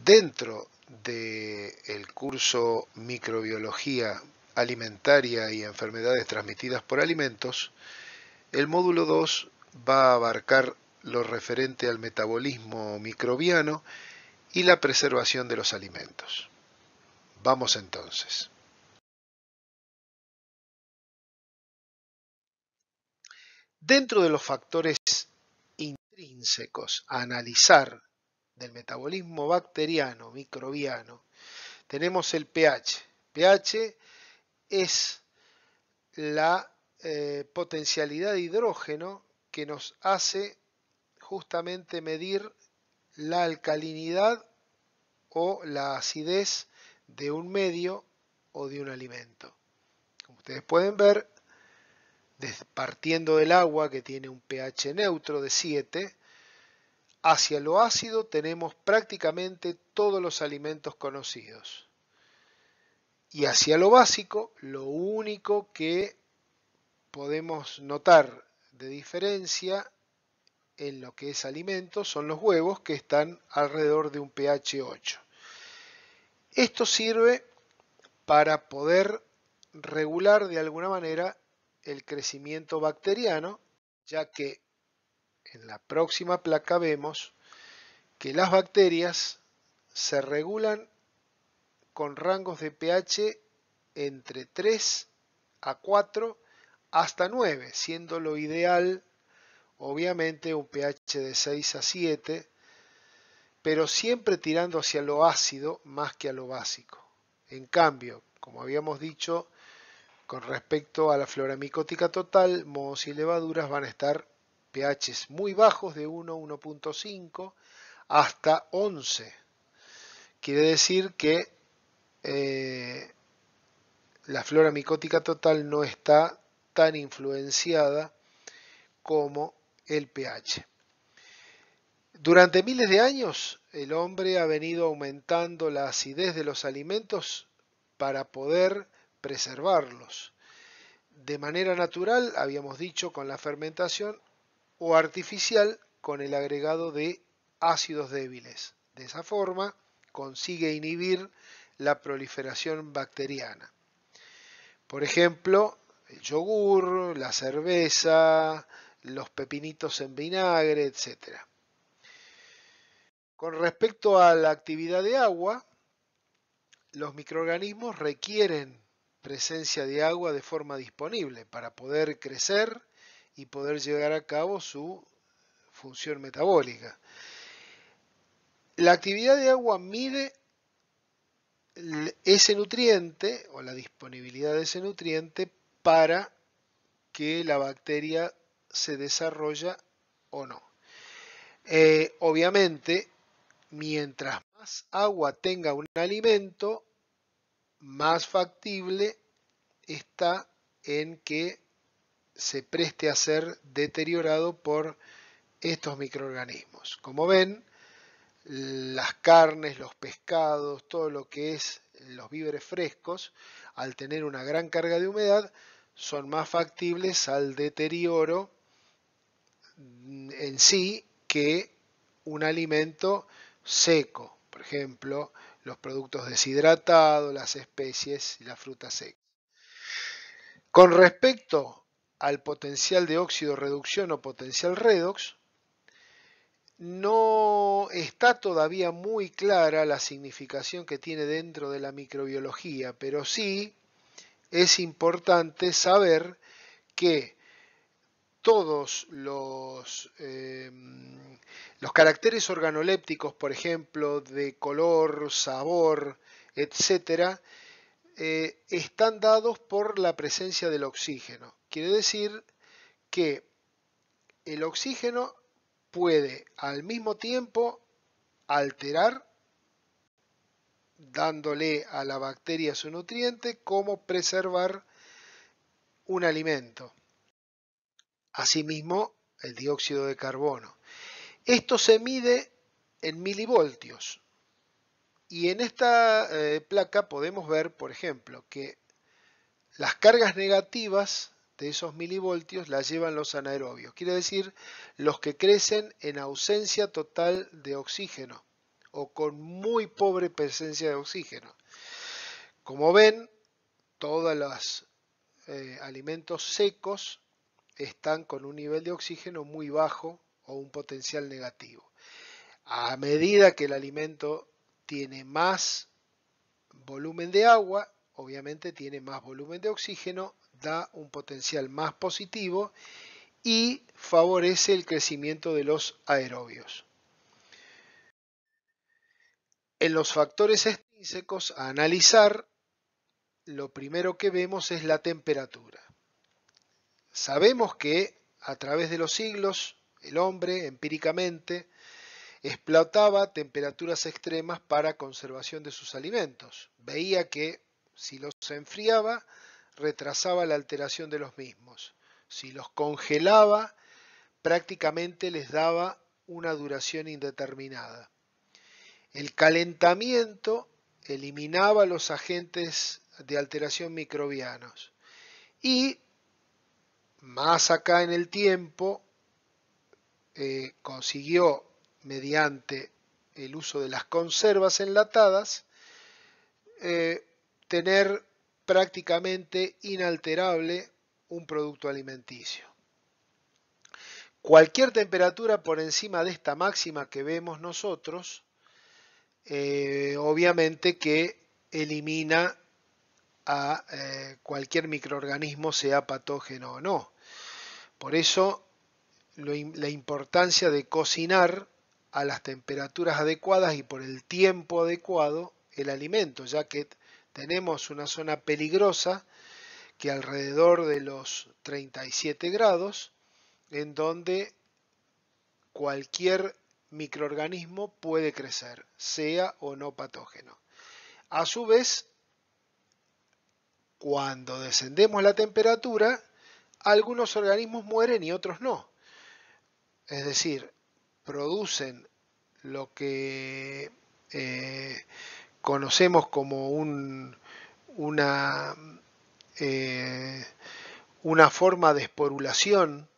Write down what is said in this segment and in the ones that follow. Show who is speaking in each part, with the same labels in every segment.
Speaker 1: Dentro del curso Microbiología Alimentaria y Enfermedades Transmitidas por Alimentos, el módulo 2 va a abarcar lo referente al metabolismo microbiano y la preservación de los alimentos. Vamos entonces. Dentro de los factores intrínsecos a analizar del metabolismo bacteriano, microbiano, tenemos el pH. pH es la potencialidad de hidrógeno que nos hace justamente medir la alcalinidad o la acidez de un medio o de un alimento. Como ustedes pueden ver, partiendo del agua que tiene un pH neutro de 7, hacia lo ácido tenemos prácticamente todos los alimentos conocidos. Y hacia lo básico, lo único que podemos notar de diferencia en lo que es alimentos son los huevos, que están alrededor de un pH 8. Esto sirve para poder regular de alguna manera el crecimiento bacteriano, ya que en la próxima placa vemos que las bacterias se regulan con rangos de pH entre 3 a 4 hasta 9, siendo lo ideal obviamente un pH de 6 a 7, pero siempre tirando hacia lo ácido más que a lo básico. En cambio, como habíamos dicho, con respecto a la flora micótica total, mohos y levaduras van a estar pHs muy bajos de 1, 1.5 hasta 11. Quiere decir que la flora micótica total no está tan influenciada como el pH. Durante miles de años, el hombre ha venido aumentando la acidez de los alimentos para poder preservarlos. De manera natural, habíamos dicho, con la fermentación, o artificial, con el agregado de ácidos débiles. De esa forma, consigue inhibir la proliferación bacteriana. Por ejemplo, el yogur, la cerveza, los pepinitos en vinagre, etc. Con respecto a la actividad de agua, los microorganismos requieren presencia de agua de forma disponible para poder crecer y poder llevar a cabo su función metabólica. La actividad de agua mide ese nutriente o la disponibilidad de ese nutriente para que la bacteria se desarrolle o no. Obviamente, mientras más agua tenga un alimento, más factible está en que se preste a ser deteriorado por estos microorganismos. Como ven, las carnes, los pescados, todo lo que es los víveres frescos, al tener una gran carga de humedad, son más factibles al deterioro en sí que un alimento seco. Por ejemplo, los productos deshidratados, las especies y las frutas secas. Con respecto al potencial de óxido reducción o potencial redox, no está todavía muy clara la significación que tiene dentro de la microbiología, pero sí es importante saber que todos los caracteres organolépticos, por ejemplo, de color, sabor, etcétera, están dados por la presencia del oxígeno. Quiere decir que el oxígeno puede al mismo tiempo alterar, dándole a la bacteria su nutriente, como preservar un alimento. Asimismo, el dióxido de carbono. Esto se mide en milivoltios. Y en esta placa podemos ver, por ejemplo, que las cargas negativas de esos milivoltios las llevan los anaerobios. Quiere decir, los que crecen en ausencia total de oxígeno o con muy pobre presencia de oxígeno. Como ven, todos los alimentos secos están con un nivel de oxígeno muy bajo o un potencial negativo. A medida que el alimento tiene más volumen de agua, obviamente tiene más volumen de oxígeno, da un potencial más positivo y favorece el crecimiento de los aerobios. En los factores extrínsecos a analizar, lo primero que vemos es la temperatura. Sabemos que a través de los siglos el hombre empíricamente explotaba temperaturas extremas para conservación de sus alimentos. Veía que si los enfriaba, retrasaba la alteración de los mismos. Si los congelaba, prácticamente les daba una duración indeterminada. El calentamiento eliminaba los agentes de alteración microbianos. Y más acá en el tiempo, consiguió, mediante el uso de las conservas enlatadas, tener prácticamente inalterable un producto alimenticio. Cualquier temperatura por encima de esta máxima que vemos nosotros, obviamente que elimina a cualquier microorganismo, sea patógeno o no. Por eso la importancia de cocinar a las temperaturas adecuadas y por el tiempo adecuado el alimento, ya que tenemos una zona peligrosa que alrededor de los 37 grados, en donde cualquier microorganismo puede crecer, sea o no patógeno. A su vez, cuando descendemos la temperatura, algunos organismos mueren y otros no. Es decir, producen lo que conocemos como una forma de esporulación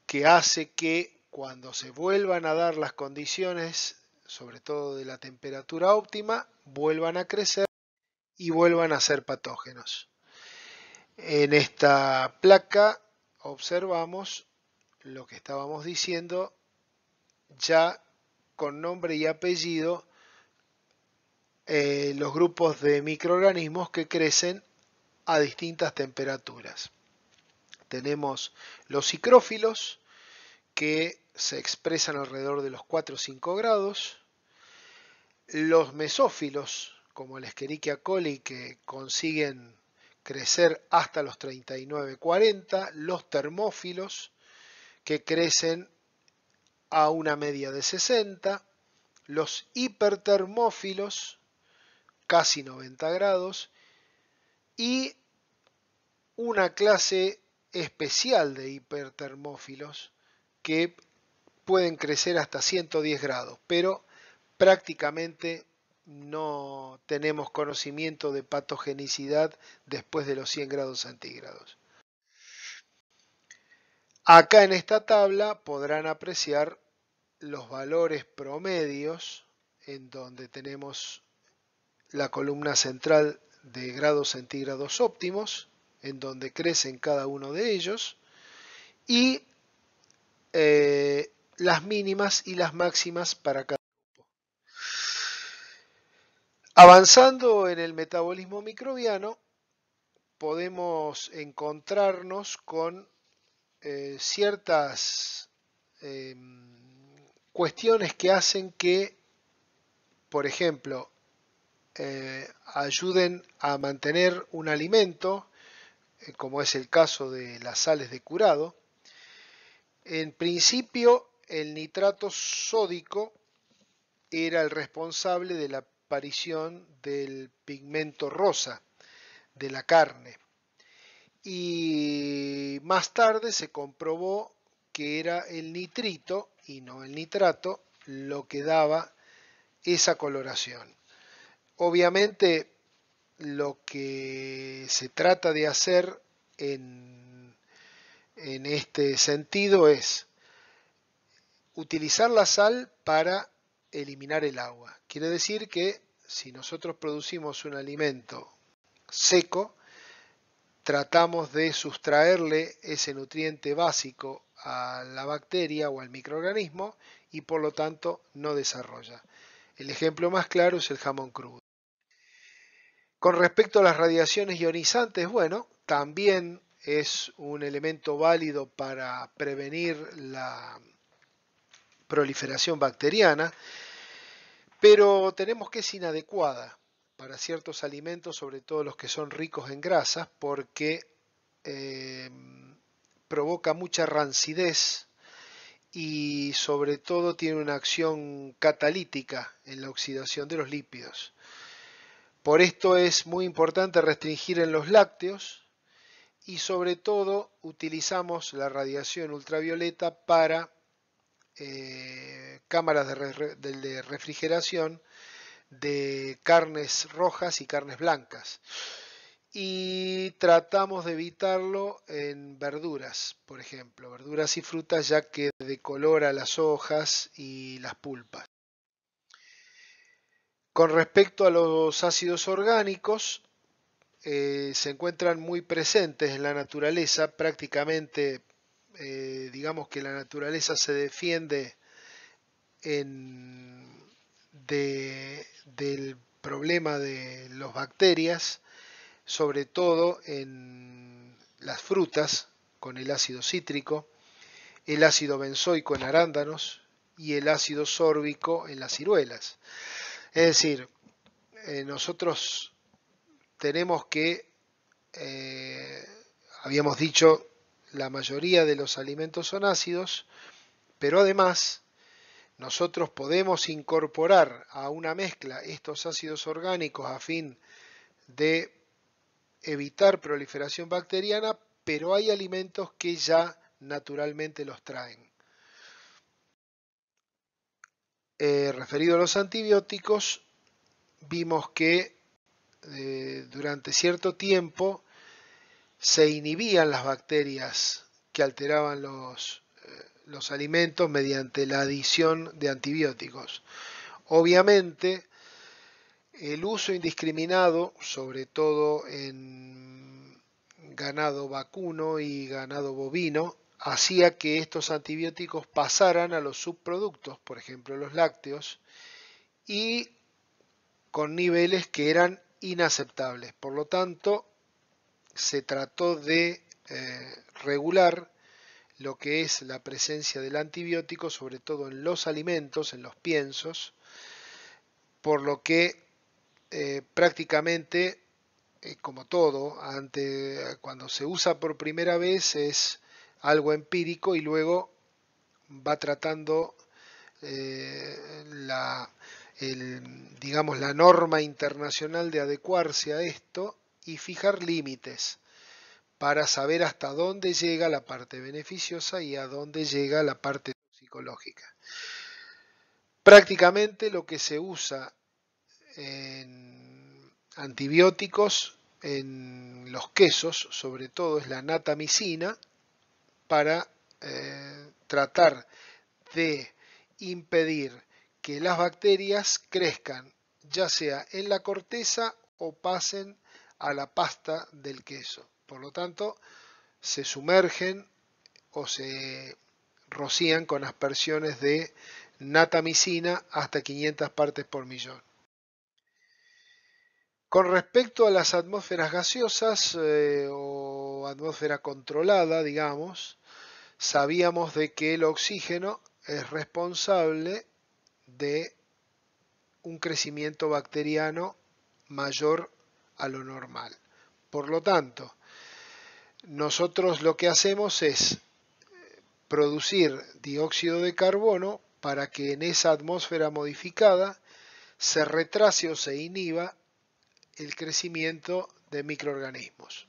Speaker 1: que hace que cuando se vuelvan a dar las condiciones, sobre todo de la temperatura óptima, vuelvan a crecer y vuelvan a ser patógenos. En esta placa observamos lo que estábamos diciendo ya con nombre y apellido, los grupos de microorganismos que crecen a distintas temperaturas. Tenemos los psicrófilos, que se expresan alrededor de los 4 o 5 grados, los mesófilos, como el Escherichia coli, que consiguen crecer hasta los 39-40, los termófilos, que crecen a una media de 60, los hipertermófilos, casi 90 grados, y una clase especial de hipertermófilos que pueden crecer hasta 110 grados, pero prácticamente no tenemos conocimiento de patogenicidad después de los 100 grados centígrados. Acá en esta tabla podrán apreciar los valores promedios en donde tenemos la columna central de grados centígrados óptimos, en donde crecen cada uno de ellos, y las mínimas y las máximas para cada grupo. Avanzando en el metabolismo microbiano, podemos encontrarnos con ciertas cuestiones que hacen que, por ejemplo, ayuden a mantener un alimento, como es el caso de las sales de curado. En principio, el nitrato sódico era el responsable de la aparición del pigmento rosa de la carne. Y más tarde se comprobó que era el nitrito y no el nitrato lo que daba esa coloración. Obviamente lo que se trata de hacer en este sentido es utilizar la sal para eliminar el agua. Quiere decir que si nosotros producimos un alimento seco, tratamos de sustraerle ese nutriente básico a la bacteria o al microorganismo y por lo tanto no desarrolla. El ejemplo más claro es el jamón crudo. Con respecto a las radiaciones ionizantes, bueno, también es un elemento válido para prevenir la proliferación bacteriana, pero tenemos que es inadecuada para ciertos alimentos, sobre todo los que son ricos en grasas, porque eh, provoca mucha rancidez y sobre todo tiene una acción catalítica en la oxidación de los lípidos. Por esto es muy importante restringir en los lácteos y sobre todo utilizamos la radiación ultravioleta para cámaras de refrigeración de carnes rojas y carnes blancas. Y tratamos de evitarlo en verduras, por ejemplo, verduras y frutas, ya que decolora las hojas y las pulpas. Con respecto a los ácidos orgánicos, se encuentran muy presentes en la naturaleza, prácticamente digamos que la naturaleza se defiende del problema de las bacterias, sobre todo en las frutas con el ácido cítrico, el ácido benzoico en arándanos y el ácido sórbico en las ciruelas. Es decir, nosotros tenemos que, habíamos dicho, la mayoría de los alimentos son ácidos, pero además nosotros podemos incorporar a una mezcla estos ácidos orgánicos a fin de evitar proliferación bacteriana, pero hay alimentos que ya naturalmente los traen. Referido a los antibióticos, vimos que durante cierto tiempo se inhibían las bacterias que alteraban los alimentos mediante la adición de antibióticos. Obviamente, el uso indiscriminado, sobre todo en ganado vacuno y ganado bovino, hacía que estos antibióticos pasaran a los subproductos, por ejemplo los lácteos, y con niveles que eran inaceptables. Por lo tanto, se trató de regular lo que es la presencia del antibiótico, sobre todo en los alimentos, en los piensos, por lo que prácticamente, como todo, cuando se usa por primera vez es algo empírico y luego va tratando digamos, la norma internacional de adecuarse a esto y fijar límites para saber hasta dónde llega la parte beneficiosa y a dónde llega la parte toxicológica. Prácticamente lo que se usa en antibióticos en los quesos, sobre todo, es la natamicina para tratar de impedir que las bacterias crezcan, ya sea en la corteza o pasen a la pasta del queso. Por lo tanto, se sumergen o se rocían con aspersiones de natamicina hasta 500 partes por millón. Con respecto a las atmósferas gaseosas o atmósfera controlada, digamos, sabíamos de que el oxígeno es responsable de un crecimiento bacteriano mayor a lo normal. Por lo tanto, nosotros lo que hacemos es producir dióxido de carbono para que en esa atmósfera modificada se retrase o se inhiba el crecimiento de microorganismos.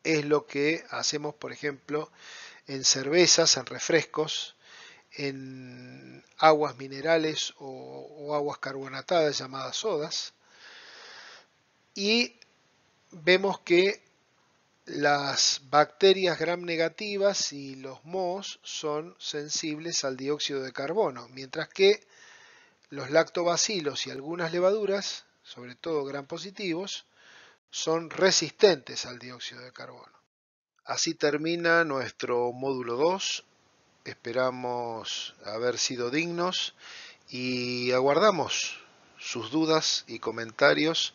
Speaker 1: Es lo que hacemos, por ejemplo, en cervezas, en refrescos, en aguas minerales o aguas carbonatadas llamadas sodas, y vemos que las bacterias gram negativas y los mohos son sensibles al dióxido de carbono, mientras que Los lactobacilos y algunas levaduras, sobre todo gram positivos, son resistentes al dióxido de carbono. Así termina nuestro módulo 2. Esperamos haber sido dignos y aguardamos sus dudas y comentarios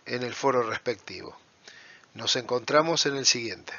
Speaker 1: en el foro respectivo. Nos encontramos en el siguiente.